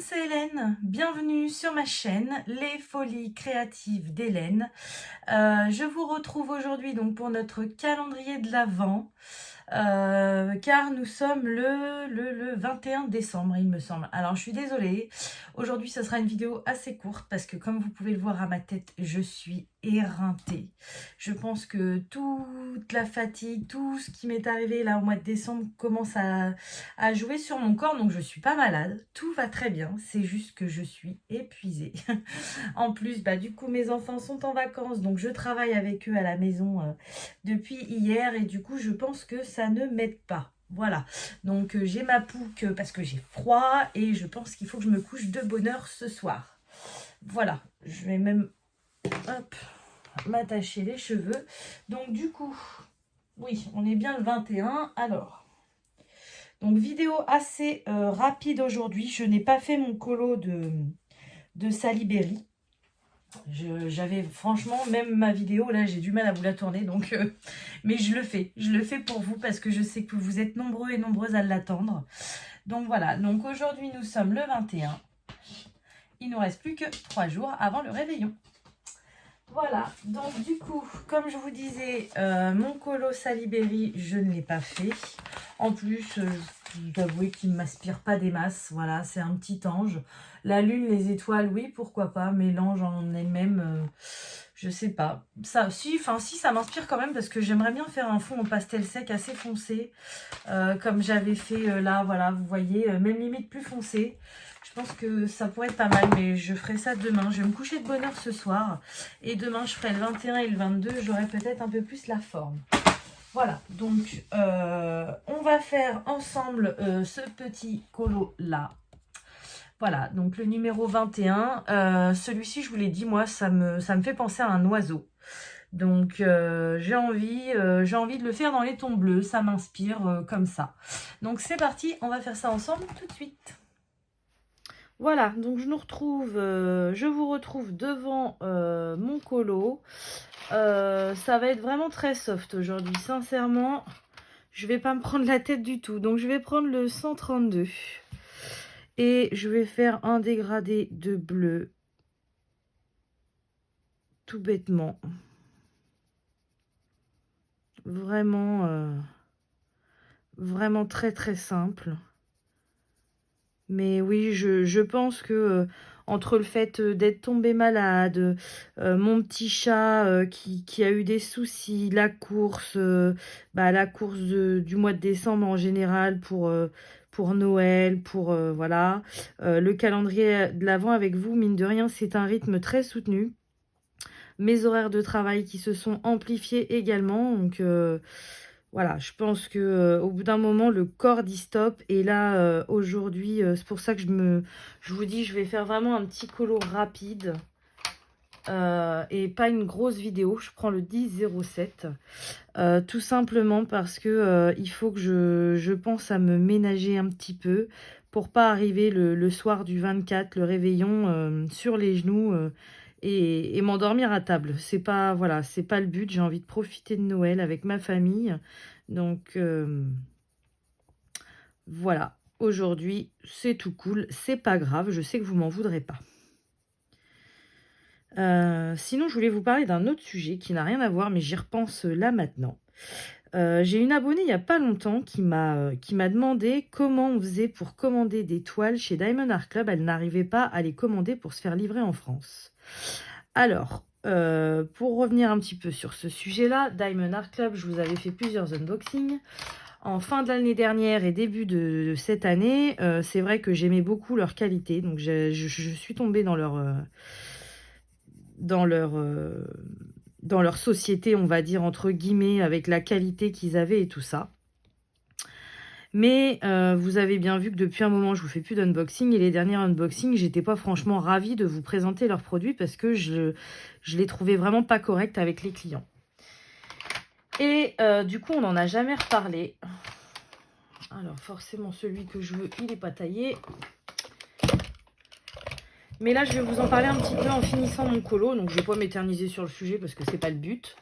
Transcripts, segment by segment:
c'est Hélène, bienvenue sur ma chaîne Les Folies Créatives d'Hélène. Je vous retrouve aujourd'hui donc pour notre calendrier de l'Avent, car nous sommes le 21 décembre il me semble. Alors je suis désolée, aujourd'hui ce sera une vidéo assez courte parce que comme vous pouvez le voir à ma tête, je suis éreintée. Je pense que toute la fatigue, tout ce qui m'est arrivé là au mois de décembre commence à jouer sur mon corps, donc je suis pas malade, tout va très bien, c'est juste que je suis épuisée. En plus, du coup mes enfants sont en vacances, donc je travaille avec eux à la maison depuis hier et du coup je pense que ça ne m'aide pas. Voilà, donc j'ai ma pouque parce que j'ai froid et je pense qu'il faut que je me couche de bonne heure ce soir. Voilà, je vais même hop, m'attacher les cheveux. Donc du coup, oui, on est bien le 21. Alors, donc vidéo assez rapide aujourd'hui. Je n'ai pas fait mon colo de Saliberry. J'avais franchement, même ma vidéo, là j'ai du mal à vous la tourner, donc mais je le fais pour vous parce que je sais que vous êtes nombreux et nombreuses à l'attendre. Donc voilà, donc aujourd'hui nous sommes le 21. Il nous reste plus que 3 jours avant le réveillon. Voilà, donc du coup, comme je vous disais, mon colo Saliberry, je ne l'ai pas fait. En plus, je dois avouer qu'il ne m'aspire pas des masses. Voilà, c'est un petit ange. La lune, les étoiles, oui, pourquoi pas. Mais l'ange en elle-même, je sais pas. Ça, si, ça m'inspire quand même parce que j'aimerais bien faire un fond en pastel sec assez foncé. Comme j'avais fait là, voilà, vous voyez, même limite plus foncé. Je pense que ça pourrait être pas mal, mais je ferai ça demain. Je vais me coucher de bonne heure ce soir. Et demain, je ferai le 21 et le 22. J'aurai peut-être un peu plus la forme. Voilà, donc on va faire ensemble ce petit colo-là. Voilà, donc le numéro 21. Celui-ci, je vous l'ai dit, moi, ça me fait penser à un oiseau. Donc j'ai envie de le faire dans les tons bleus. Ça m'inspire comme ça. Donc c'est parti, on va faire ça ensemble tout de suite. Voilà, donc je vous retrouve devant mon colo. Ça va être vraiment très soft aujourd'hui. Sincèrement, je vais pas me prendre la tête du tout. Donc je vais prendre le 132 et je vais faire un dégradé de bleu. Tout bêtement. Vraiment, vraiment très très simple. Mais oui, je pense que entre le fait d'être tombée malade, mon petit chat qui a eu des soucis, la course du mois de décembre en général pour Noël, voilà. Le calendrier de l'Avent avec vous, mine de rien, c'est un rythme très soutenu. Mes horaires de travail qui se sont amplifiés également, donc voilà, je pense que au bout d'un moment, le corps dit stop. Et là, aujourd'hui, c'est pour ça que je vous dis, je vais faire vraiment un petit colo rapide et pas une grosse vidéo. Je prends le 10-07, tout simplement parce que il faut que je pense à me ménager un petit peu pour pas arriver le soir du 24, le réveillon, sur les genoux. Et m'endormir à table. C'est pas, voilà, c'est pas le but. J'ai envie de profiter de Noël avec ma famille. Donc, voilà. Aujourd'hui, c'est tout cool. C'est pas grave. Je sais que vous m'en voudrez pas. Sinon, je voulais vous parler d'un autre sujet qui n'a rien à voir, mais j'y repense là maintenant. J'ai une abonnée il n'y a pas longtemps qui m'a demandé comment on faisait pour commander des toiles chez Diamond Art Club. Elle n'arrivait pas à les commander pour se faire livrer en France. Alors, pour revenir un petit peu sur ce sujet-là, Diamond Art Club, je vous avais fait plusieurs unboxings. En fin de l'année dernière et début de cette année, c'est vrai que j'aimais beaucoup leur qualité. Donc, je suis tombée dans leur société, on va dire, entre guillemets, avec la qualité qu'ils avaient et tout ça. Mais vous avez bien vu que depuis un moment, je vous fais plus d'unboxing. Et les derniers unboxings, j'étais pas franchement ravie de vous présenter leurs produits parce que je les trouvais vraiment pas corrects avec les clients. Et du coup, on n'en a jamais reparlé. Alors forcément, celui que je veux, il n'est pas taillé. Mais là, je vais vous en parler un petit peu en finissant mon colo. Donc, je ne vais pas m'éterniser sur le sujet parce que c'est pas le but.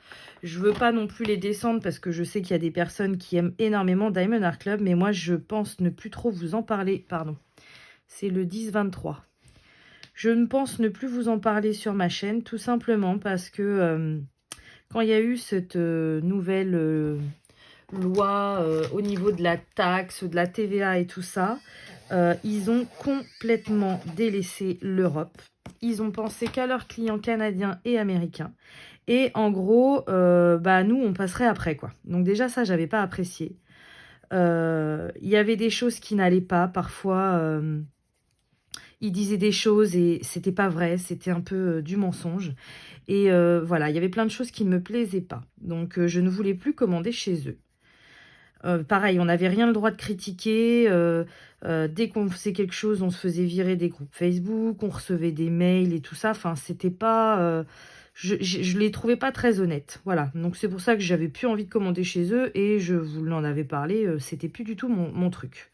Je veux pas non plus les descendre parce que je sais qu'il y a des personnes qui aiment énormément Diamond Art Club. Mais moi, je pense ne plus trop vous en parler. Pardon. C'est le 10-23. Je ne pense ne plus vous en parler sur ma chaîne, tout simplement parce que quand il y a eu cette nouvelle loi au niveau de la taxe, de la TVA et tout ça, ils ont complètement délaissé l'Europe. Ils ont pensé qu'à leurs clients canadiens et américains. Et en gros, nous, on passerait après, quoi. Donc déjà, ça, j'avais pas apprécié. Il y avait des choses qui n'allaient pas. Parfois, ils disaient des choses et c'était pas vrai. C'était un peu du mensonge. Et voilà, il y avait plein de choses qui ne me plaisaient pas. Donc, je ne voulais plus commander chez eux. Pareil, on n'avait rien le droit de critiquer. Dès qu'on faisait quelque chose, on se faisait virer des groupes Facebook, on recevait des mails et tout ça. Enfin, c'était pas... je les trouvais pas très honnêtes. Voilà, donc c'est pour ça que j'avais plus envie de commander chez eux et je vous en avais parlé. C'était plus du tout mon truc.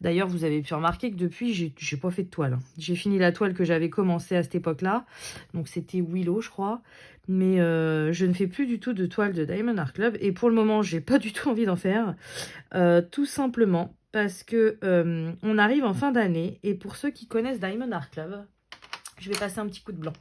D'ailleurs, vous avez pu remarquer que depuis, j'ai pas fait de toile, hein. J'ai fini la toile que j'avais commencé à cette époque-là. Donc c'était Willow, je crois. Mais je ne fais plus du tout de toile de Diamond Art Club. Et pour le moment, j'ai pas du tout envie d'en faire. Tout simplement parce que on arrive en fin d'année. Et pour ceux qui connaissent Diamond Art Club, je vais passer un petit coup de blanc.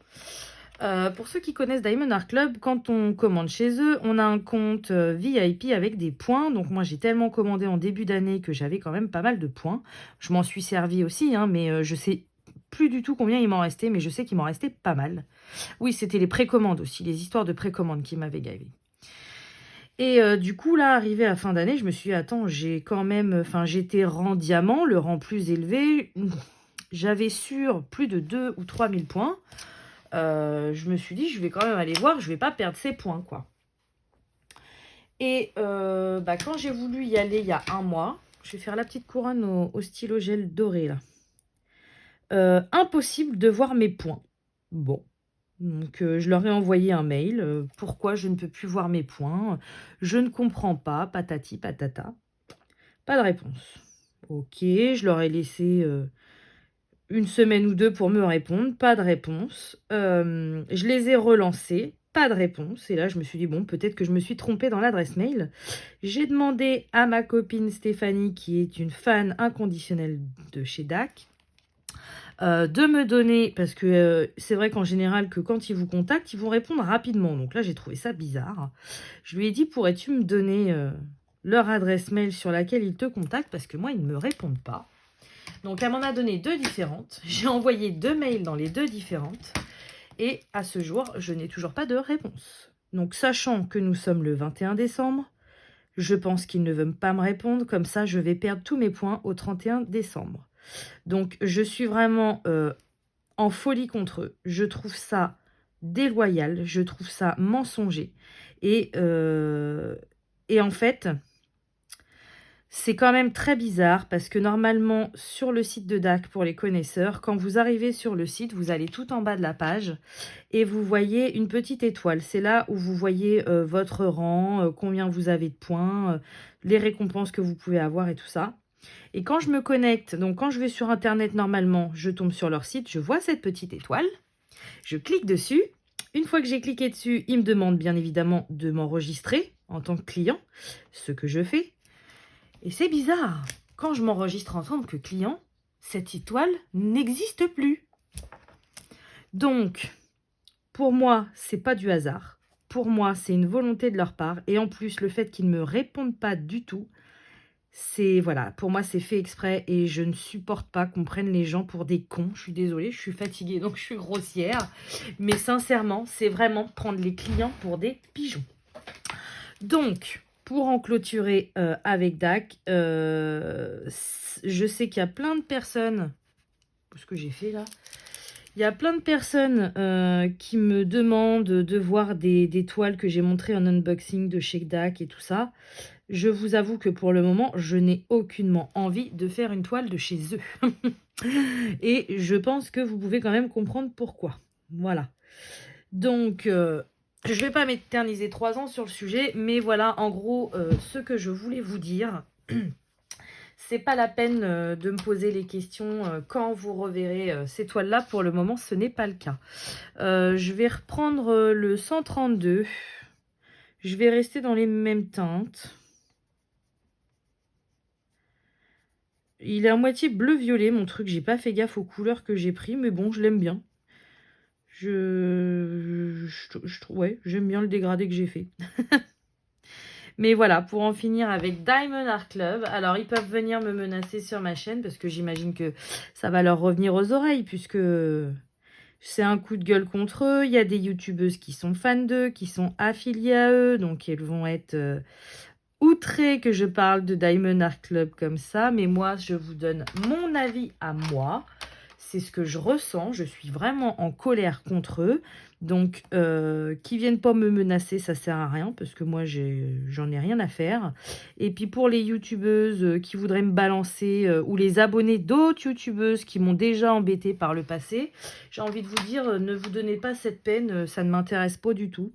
Pour ceux qui connaissent Diamond Art Club, quand on commande chez eux, on a un compte VIP avec des points. Donc moi, j'ai tellement commandé en début d'année que j'avais quand même pas mal de points. Je m'en suis servi aussi, hein, mais je sais plus du tout combien il m'en restait, mais je sais qu'il m'en restait pas mal. Oui, c'était les précommandes aussi, les histoires de précommandes qui m'avaient gavé. Et du coup, là, arrivé à fin d'année, je me suis dit, attends, j'ai quand même... Enfin, j'étais rang diamant, le rang plus élevé. J'avais sur plus de 2 ou 3 000 points. Je me suis dit, je vais quand même aller voir, je vais pas perdre ces points, quoi. Et quand j'ai voulu y aller il y a un mois, je vais faire la petite couronne au stylo gel doré, là. Impossible de voir mes points. Bon. Donc, je leur ai envoyé un mail. Pourquoi je ne peux plus voir mes points? Je ne comprends pas. Patati patata. Pas de réponse. Ok, je leur ai laissé une semaine ou deux pour me répondre. Pas de réponse. Je les ai relancés. Pas de réponse. Et là, je me suis dit, bon, peut-être que je me suis trompée dans l'adresse mail. J'ai demandé à ma copine Stéphanie, qui est une fan inconditionnelle de chez DAC, de me donner, parce que c'est vrai qu'en général, que quand ils vous contactent, ils vont répondre rapidement. Donc là, j'ai trouvé ça bizarre. Je lui ai dit, pourrais-tu me donner leur adresse mail sur laquelle ils te contactent? Parce que moi, ils ne me répondent pas. Donc, elle m'en a donné 2 différentes. J'ai envoyé 2 mails dans les 2 différentes. Et à ce jour, je n'ai toujours pas de réponse. Donc, sachant que nous sommes le 21 décembre, je pense qu'ils ne veulent pas me répondre. Comme ça, je vais perdre tous mes points au 31 décembre. Donc, je suis vraiment en folie contre eux. Je trouve ça déloyal, je trouve ça mensonger. Et en fait, c'est quand même très bizarre parce que normalement, sur le site de DAC, pour les connaisseurs, quand vous arrivez sur le site, vous allez tout en bas de la page et vous voyez une petite étoile. C'est là où vous voyez votre rang, combien vous avez de points, les récompenses que vous pouvez avoir et tout ça. Et quand je me connecte, donc quand je vais sur Internet normalement, je tombe sur leur site, je vois cette petite étoile, je clique dessus. Une fois que j'ai cliqué dessus, il me demande bien évidemment de m'enregistrer en tant que client, ce que je fais. Et c'est bizarre, quand je m'enregistre en tant que client, cette étoile n'existe plus. Donc, pour moi, c'est pas du hasard. Pour moi, c'est une volonté de leur part. Et en plus, le fait qu'ils ne me répondent pas du tout, c'est, voilà, pour moi, c'est fait exprès et je ne supporte pas qu'on prenne les gens pour des cons. Je suis désolée, je suis fatiguée, donc je suis grossière. Mais sincèrement, c'est vraiment prendre les clients pour des pigeons. Donc, pour en clôturer avec DAC, je sais qu'il y a plein de personnes... Ce que j'ai fait là... Il y a plein de personnes qui me demandent de voir des toiles que j'ai montrées en unboxing de chez DAC et tout ça. Je vous avoue que pour le moment, je n'ai aucunement envie de faire une toile de chez eux. Et je pense que vous pouvez quand même comprendre pourquoi. Voilà. Donc, je ne vais pas m'éterniser 3 ans sur le sujet, mais voilà, en gros, ce que je voulais vous dire... C'est pas la peine de me poser les questions quand vous reverrez ces toiles-là. Pour le moment, ce n'est pas le cas. Je vais reprendre le 132. Je vais rester dans les mêmes teintes. Il est à moitié bleu-violet, mon truc. J'ai pas fait gaffe aux couleurs que j'ai pris, mais bon, je l'aime bien. Ouais, j'aime bien le dégradé que j'ai fait. Mais voilà, pour en finir avec Diamond Art Club, alors ils peuvent venir me menacer sur ma chaîne parce que j'imagine que ça va leur revenir aux oreilles puisque c'est un coup de gueule contre eux. Il y a des youtubeuses qui sont fans d'eux, qui sont affiliées à eux, donc elles vont être outrées que je parle de Diamond Art Club comme ça. Mais moi, je vous donne mon avis à moi. C'est ce que je ressens. Je suis vraiment en colère contre eux. Donc, qu'ils viennent pas me menacer, ça sert à rien parce que moi, j'en ai rien à faire. Et puis, pour les youtubeuses qui voudraient me balancer ou les abonnés d'autres youtubeuses qui m'ont déjà embêté par le passé, j'ai envie de vous dire, ne vous donnez pas cette peine, ça ne m'intéresse pas du tout.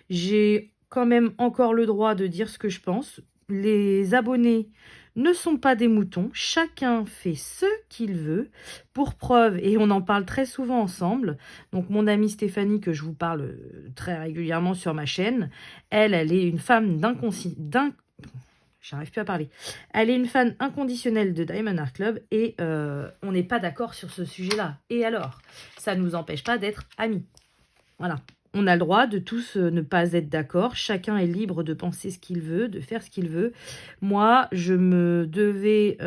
J'ai quand même encore le droit de dire ce que je pense. Les abonnés ne sont pas des moutons. Chacun fait ce qu'il veut. Pour preuve, et on en parle très souvent ensemble, donc mon amie Stéphanie, que je vous parle très régulièrement sur ma chaîne, elle est une femme j'arrive plus à parler. Elle est une fan inconditionnelle de Diamond Art Club et on n'est pas d'accord sur ce sujet-là. Et alors, ça ne nous empêche pas d'être amis. Voilà. On a le droit de tous ne pas être d'accord. Chacun est libre de penser ce qu'il veut, de faire ce qu'il veut. Moi, je me devais,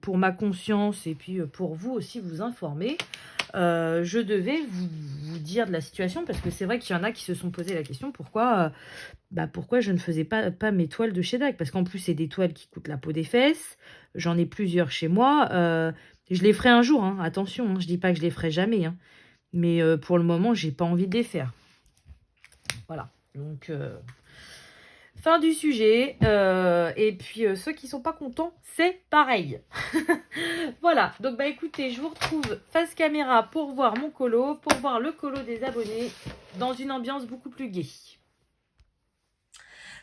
pour ma conscience et puis pour vous aussi vous informer, je devais vous dire de la situation parce que c'est vrai qu'il y en a qui se sont posé la question pourquoi je ne faisais pas mes toiles de chez DAC. Parce qu'en plus, c'est des toiles qui coûtent la peau des fesses. J'en ai plusieurs chez moi. Je les ferai un jour, hein. Attention, hein. Je ne dis pas que je les ferai jamais. Hein. Mais pour le moment, j'ai pas envie de les faire. Voilà, donc fin du sujet. Et puis ceux qui sont pas contents, c'est pareil. Voilà, donc écoutez, je vous retrouve face caméra pour voir mon colo, pour voir le colo des abonnés dans une ambiance beaucoup plus gaie.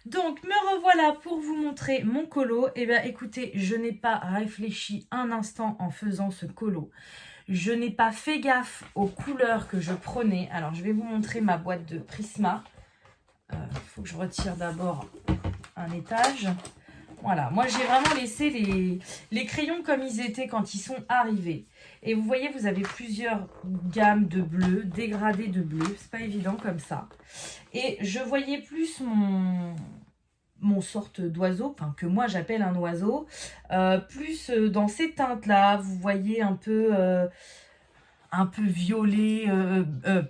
Donc, me revoilà pour vous montrer mon colo. Eh bien, écoutez, je n'ai pas réfléchi un instant en faisant ce colo. Je n'ai pas fait gaffe aux couleurs que je prenais. Alors, je vais vous montrer ma boîte de Prisma. Il faut que je retire d'abord un étage. Voilà, moi j'ai vraiment laissé les crayons comme ils étaient quand ils sont arrivés. Et vous voyez, vous avez plusieurs gammes de bleu, dégradés de bleu. C'est pas évident comme ça. Et je voyais plus mon sorte d'oiseau, enfin que moi j'appelle un oiseau, plus dans ces teintes-là. Vous voyez un peu violet,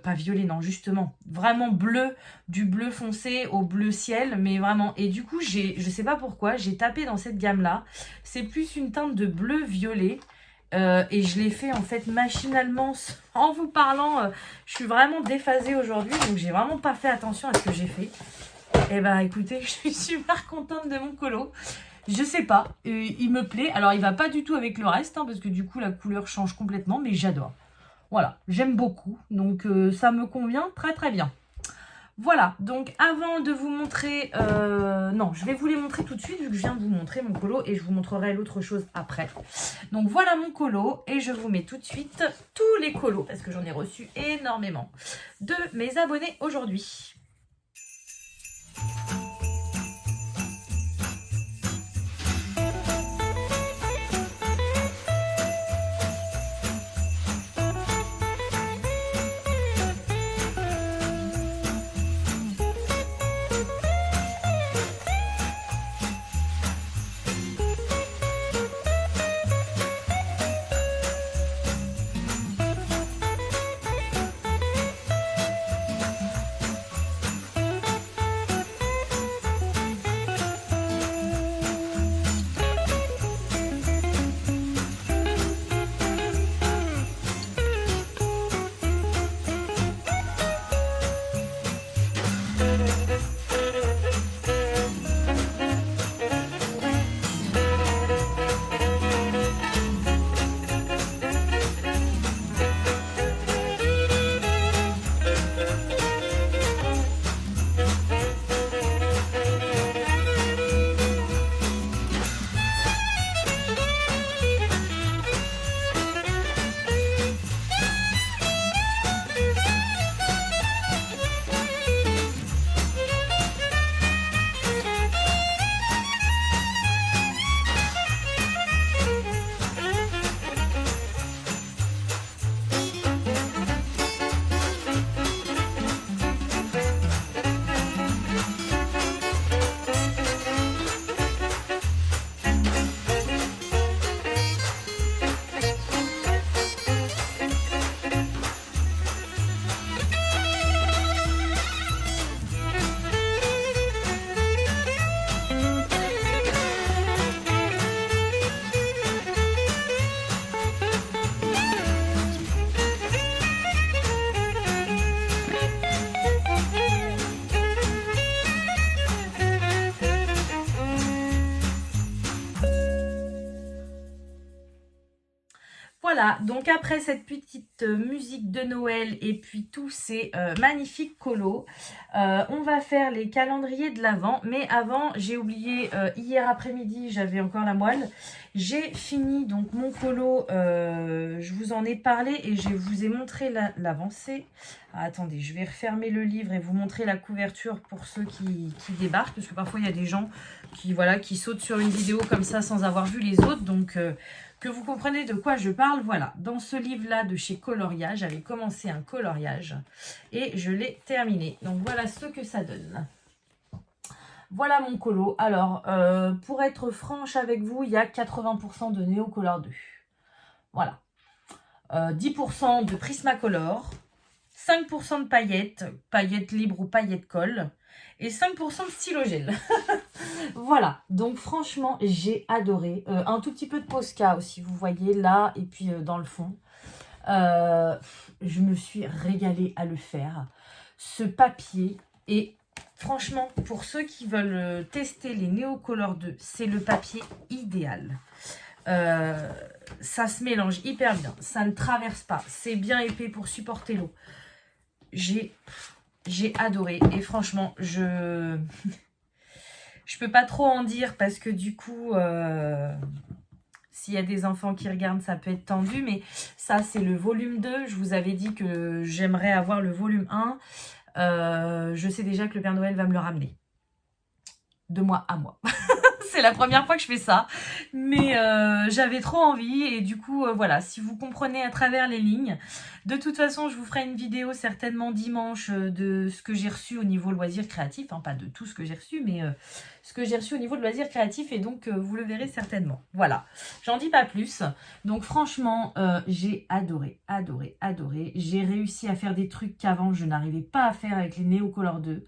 pas violet, non, justement, vraiment bleu, du bleu foncé au bleu ciel, mais vraiment, et du coup, je sais pas pourquoi, j'ai tapé dans cette gamme-là, c'est plus une teinte de bleu-violet, et je l'ai fait en fait machinalement en vous parlant, je suis vraiment déphasée aujourd'hui, donc j'ai vraiment pas fait attention à ce que j'ai fait. Et écoutez, je suis super contente de mon colo. Je sais pas, il me plaît, alors il va pas du tout avec le reste, hein, parce que du coup la couleur change complètement, mais j'adore. Voilà, j'aime beaucoup, donc ça me convient très très bien. Voilà, donc avant de vous montrer... non, je vais vous les montrer tout de suite, vu que je viens de vous montrer mon colo, et je vous montrerai l'autre chose après. Donc voilà mon colo, et je vous mets tout de suite tous les colos, parce que j'en ai reçu énormément de mes abonnés aujourd'hui. Voilà, donc après cette petite musique de Noël et puis tous ces magnifiques colos, on va faire les calendriers de l'Avent. Mais avant, j'ai oublié, hier après-midi, j'avais encore la moelle. J'ai fini donc mon colo, je vous en ai parlé et je vous ai montré l'avancée. Attendez, je vais refermer le livre et vous montrer la couverture pour ceux qui débarquent. Parce que parfois, il y a des gens qui sautent sur une vidéo comme ça sans avoir vu les autres. Donc, que vous comprenez de quoi je parle, voilà. Dans ce livre-là de chez Coloria, j'avais commencé un coloriage et je l'ai terminé. Donc, voilà ce que ça donne. Voilà mon colo. Alors, pour être franche avec vous, il y a 80% de Neocolor 2. Voilà. 10% de Prismacolor, 5% de paillettes libres ou paillettes colle, et 5% de stylogel. Voilà, donc franchement, j'ai adoré. Un tout petit peu de Posca aussi, vous voyez là, et puis dans le fond. Je me suis régalée à le faire. Ce papier est, franchement, pour ceux qui veulent tester les Neocolor 2, c'est le papier idéal. Ça se mélange hyper bien, ça ne traverse pas, c'est bien épais pour supporter l'eau. J'ai adoré et franchement, je peux pas trop en dire parce que du coup, s'il y a des enfants qui regardent, ça peut être tendu, mais ça c'est le volume 2. Je vous avais dit que j'aimerais avoir le volume 1. Je sais déjà que le Père Noël va me le ramener. De mois à mois. C'est la première fois que je fais ça, mais j'avais trop envie et du coup voilà, si vous comprenez à travers les lignes, de toute façon je vous ferai une vidéo certainement dimanche de ce que j'ai reçu au niveau loisirs créatifs, hein, pas de tout ce que j'ai reçu, mais ce que j'ai reçu au niveau de loisirs créatifs et donc vous le verrez certainement. Voilà, j'en dis pas plus. Donc franchement j'ai adoré, j'ai réussi à faire des trucs qu'avant je n'arrivais pas à faire avec les Neocolor 2.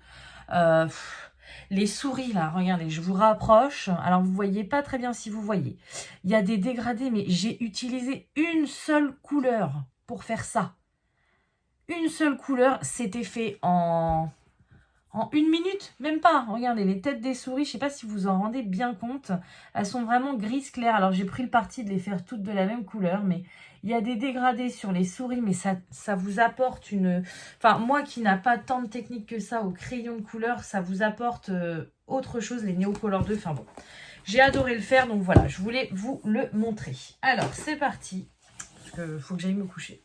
Les souris là, regardez, je vous rapproche. Alors vous voyez pas très bien si vous voyez. Il y a des dégradés, mais j'ai utilisé une seule couleur pour faire ça. Une seule couleur, c'était fait en 1 minute, même pas. Regardez, les têtes des souris, je sais pas si vous en rendez bien compte. Elles sont vraiment gris clair. Alors j'ai pris le parti de les faire toutes de la même couleur, mais il y a des dégradés sur les souris, mais ça vous apporte une... Enfin, moi qui n'a pas tant de technique que ça au crayon de couleur, ça vous apporte autre chose, les Neocolor 2. Enfin bon, j'ai adoré le faire, donc voilà, je voulais vous le montrer. Alors, c'est parti. Parce que faut que j'aille me coucher.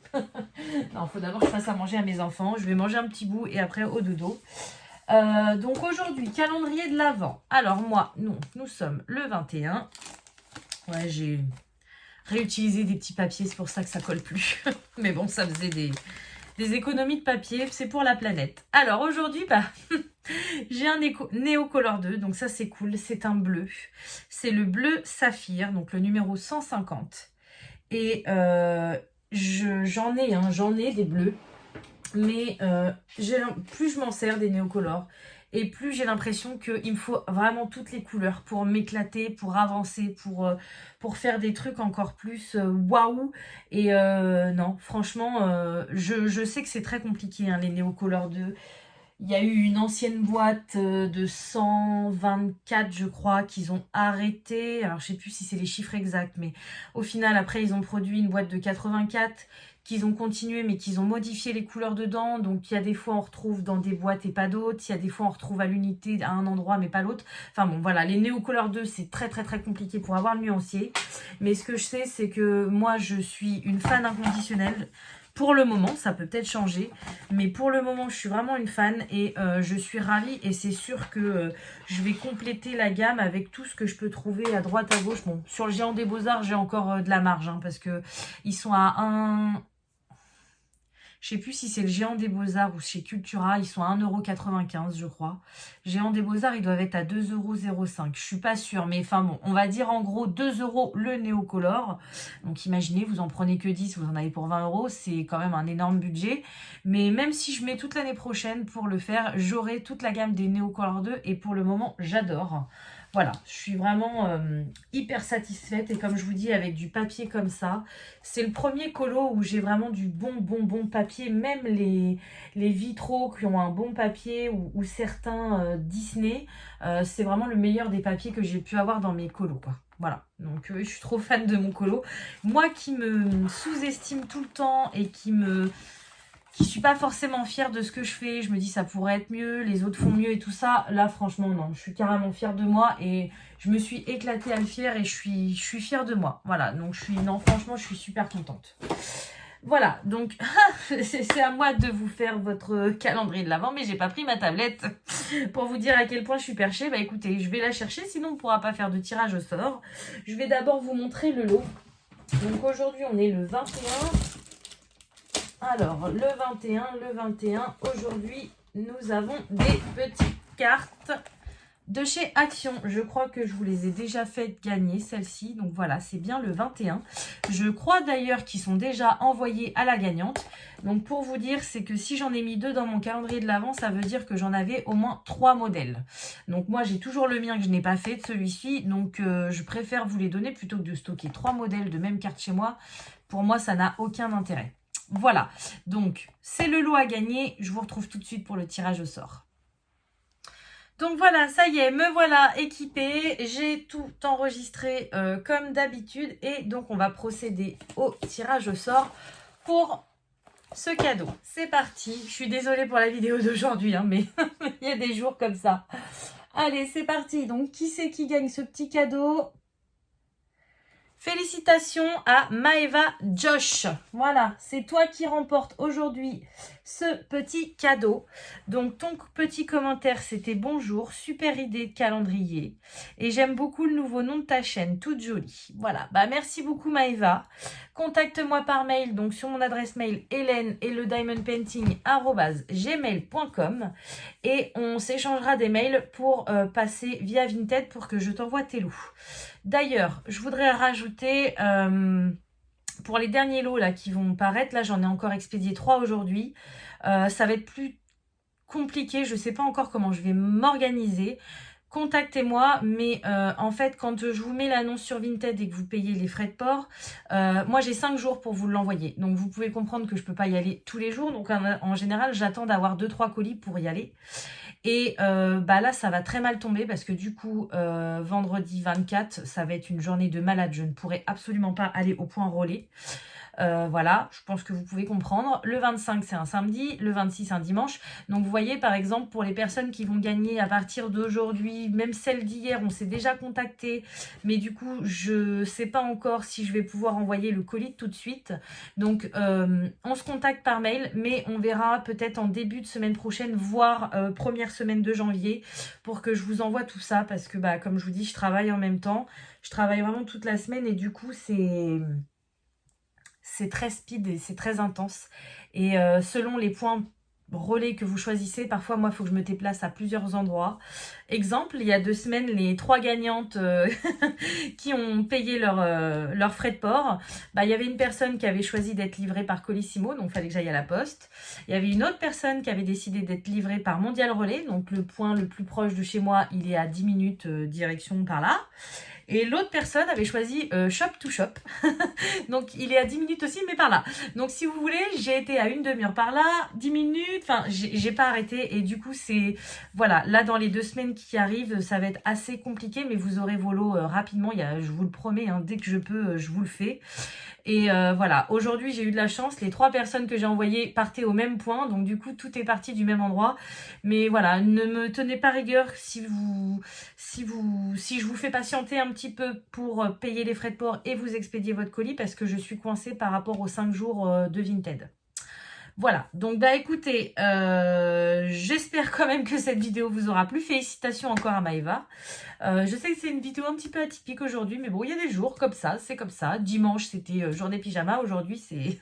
Non, faut d'abord que je fasse à manger à mes enfants. Je vais manger un petit bout et après au dodo. Donc aujourd'hui, calendrier de l'Avent. Alors moi, nous sommes le 21. Ouais, j'ai réutilisé des petits papiers, c'est pour ça que ça colle plus. Mais bon, ça faisait des économies de papier, c'est pour la planète. Alors aujourd'hui, bah, j'ai un Neocolor 2, donc ça c'est cool, c'est un bleu. C'est le bleu saphir, donc le numéro 150. Et j'en ai des bleus. Mais plus je m'en sers des Neocolor et plus j'ai l'impression qu'il me faut vraiment toutes les couleurs pour m'éclater, pour avancer, pour faire des trucs encore plus waouh. Et non, franchement, je sais que c'est très compliqué, hein, les Neocolor 2. Il y a eu une ancienne boîte de 124, je crois, qu'ils ont arrêté. Alors, je sais plus si c'est les chiffres exacts, mais au final, après, ils ont produit une boîte de 84 qu'ils ont continué, mais qu'ils ont modifié les couleurs dedans. Donc, il y a des fois, on retrouve dans des boîtes et pas d'autres. Il y a des fois, on retrouve à l'unité à un endroit, mais pas l'autre. Enfin bon, voilà, les Neocolor 2, c'est très, très, très compliqué pour avoir le nuancier. Mais ce que je sais, c'est que moi, je suis une fan inconditionnelle. Pour le moment, ça peut peut-être changer, mais pour le moment, je suis vraiment une fan et je suis ravie. Et c'est sûr que je vais compléter la gamme avec tout ce que je peux trouver à droite, à gauche. Bon, sur le Géant des Beaux-Arts, j'ai encore de la marge, hein, parce que ils sont à 1... Je sais plus si c'est le Géant des Beaux-Arts ou chez Cultura, ils sont à 1,95 €, je crois. Géant des Beaux-Arts, ils doivent être à 2,05 €. Je suis pas sûre, mais enfin bon, on va dire en gros 2 € le Neocolor. Donc imaginez, vous en prenez que 10, vous en avez pour 20 €, c'est quand même un énorme budget. Mais même si je mets toute l'année prochaine pour le faire, j'aurai toute la gamme des Neocolor 2 et pour le moment, j'adore. Voilà, je suis vraiment hyper satisfaite. Et comme je vous dis, avec du papier comme ça, c'est le premier colo où j'ai vraiment du bon papier. Même les vitraux qui ont un bon papier ou certains Disney, c'est vraiment le meilleur des papiers que j'ai pu avoir dans mes colos, quoi. Voilà, donc je suis trop fan de mon colo. Moi qui me sous-estime tout le temps et qui suis pas forcément fière de ce que je fais, je me dis ça pourrait être mieux, les autres font mieux et tout ça, là franchement non, je suis carrément fière de moi et je me suis éclatée à le faire et je suis fière de moi. Voilà, donc non franchement je suis super contente. Voilà, donc c'est à moi de vous faire votre calendrier de l'Avent, mais j'ai pas pris ma tablette pour vous dire à quel point je suis perchée. Bah écoutez, je vais la chercher, sinon on pourra pas faire de tirage au sort. Je vais d'abord vous montrer le lot. Donc aujourd'hui on est le 21. Alors, le 21, aujourd'hui, nous avons des petites cartes de chez Action. Je crois que je vous les ai déjà fait gagner, celles-ci. Donc voilà, c'est bien le 21. Je crois d'ailleurs qu'ils sont déjà envoyés à la gagnante. Donc pour vous dire, c'est que si j'en ai mis 2 dans mon calendrier de l'Avent, ça veut dire que j'en avais au moins 3 modèles. Donc moi, j'ai toujours le mien que je n'ai pas fait de celui-ci. Donc je préfère vous les donner plutôt que de stocker 3 modèles de même carte chez moi. Pour moi, ça n'a aucun intérêt. Voilà, donc c'est le lot à gagner. Je vous retrouve tout de suite pour le tirage au sort. Donc voilà, ça y est, me voilà équipée. J'ai tout enregistré comme d'habitude. Et donc on va procéder au tirage au sort pour ce cadeau. C'est parti. Je suis désolée pour la vidéo d'aujourd'hui, hein, mais il y a des jours comme ça. Allez, c'est parti. Donc qui c'est qui gagne ce petit cadeau ? Félicitations à Maeva Josh. Voilà, c'est toi qui remporte aujourd'hui ce petit cadeau. Donc ton petit commentaire, c'était bonjour, super idée de calendrier. Et j'aime beaucoup le nouveau nom de ta chaîne, toute jolie. Voilà, bah merci beaucoup Maeva. Contacte-moi par mail, donc sur mon adresse mail hélène et le diamondpainting@gmail.com et on s'échangera des mails pour passer via Vinted pour que je t'envoie tes lots. D'ailleurs, je voudrais rajouter pour les derniers lots là qui vont paraître, là j'en ai encore expédié 3 aujourd'hui. Ça va être plus compliqué, je ne sais pas encore comment je vais m'organiser. Contactez-moi, mais en fait, quand je vous mets l'annonce sur Vinted et que vous payez les frais de port, moi j'ai 5 jours pour vous l'envoyer. Donc vous pouvez comprendre que je ne peux pas y aller tous les jours. Donc en général, j'attends d'avoir 2-3 colis pour y aller. Et bah là, ça va très mal tomber parce que du coup, vendredi 24, ça va être une journée de malade. Je ne pourrai absolument pas aller au point relais. Voilà, je pense que vous pouvez comprendre. Le 25, c'est un samedi. Le 26, un dimanche. Donc, vous voyez, par exemple, pour les personnes qui vont gagner à partir d'aujourd'hui, même celles d'hier, on s'est déjà contacté. Mais du coup, je ne sais pas encore si je vais pouvoir envoyer le colis tout de suite. Donc, on se contacte par mail, mais on verra peut-être en début de semaine prochaine, voire première semaine de janvier, pour que je vous envoie tout ça. Parce que, bah, comme je vous dis, je travaille en même temps. Je travaille vraiment toute la semaine et du coup, c'est très speed et c'est très intense. Et selon les points relais que vous choisissez, parfois moi il faut que je me déplace à plusieurs endroits. Exemple, il y a 2 semaines, les 3 gagnantes qui ont payé leurs frais de port, bah, il y avait une personne qui avait choisi d'être livrée par Colissimo, donc il fallait que j'aille à la poste. Il y avait une autre personne qui avait décidé d'être livrée par Mondial Relais, donc le point le plus proche de chez moi, il est à 10 minutes direction par là. Et l'autre personne avait choisi Shop to Shop. Donc il est à 10 minutes aussi, mais par là. Donc si vous voulez, j'ai été à une demi-heure par là, 10 minutes, enfin j'ai pas arrêté. Et du coup, c'est... Voilà, là dans les 2 semaines qui arrivent, ça va être assez compliqué, mais vous aurez vos lots rapidement. Je vous le promets, hein, dès que je peux, je vous le fais. Et voilà, aujourd'hui j'ai eu de la chance, les 3 personnes que j'ai envoyées partaient au même point, donc du coup tout est parti du même endroit. Mais voilà, ne me tenez pas rigueur si je vous fais patienter un petit peu pour payer les frais de port et vous expédier votre colis parce que je suis coincée par rapport aux 5 jours de Vinted. Voilà, donc bah écoutez, j'espère quand même que cette vidéo vous aura plu. Félicitations encore à Maeva. Je sais que c'est une vidéo un petit peu atypique aujourd'hui, mais bon, il y a des jours comme ça, c'est comme ça. Dimanche, c'était journée pyjama, aujourd'hui, c'est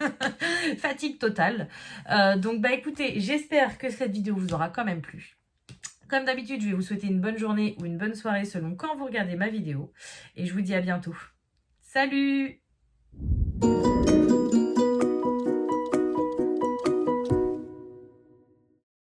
fatigue totale. Donc bah écoutez, j'espère que cette vidéo vous aura quand même plu. Comme d'habitude, je vais vous souhaiter une bonne journée ou une bonne soirée selon quand vous regardez ma vidéo. Et je vous dis à bientôt. Salut!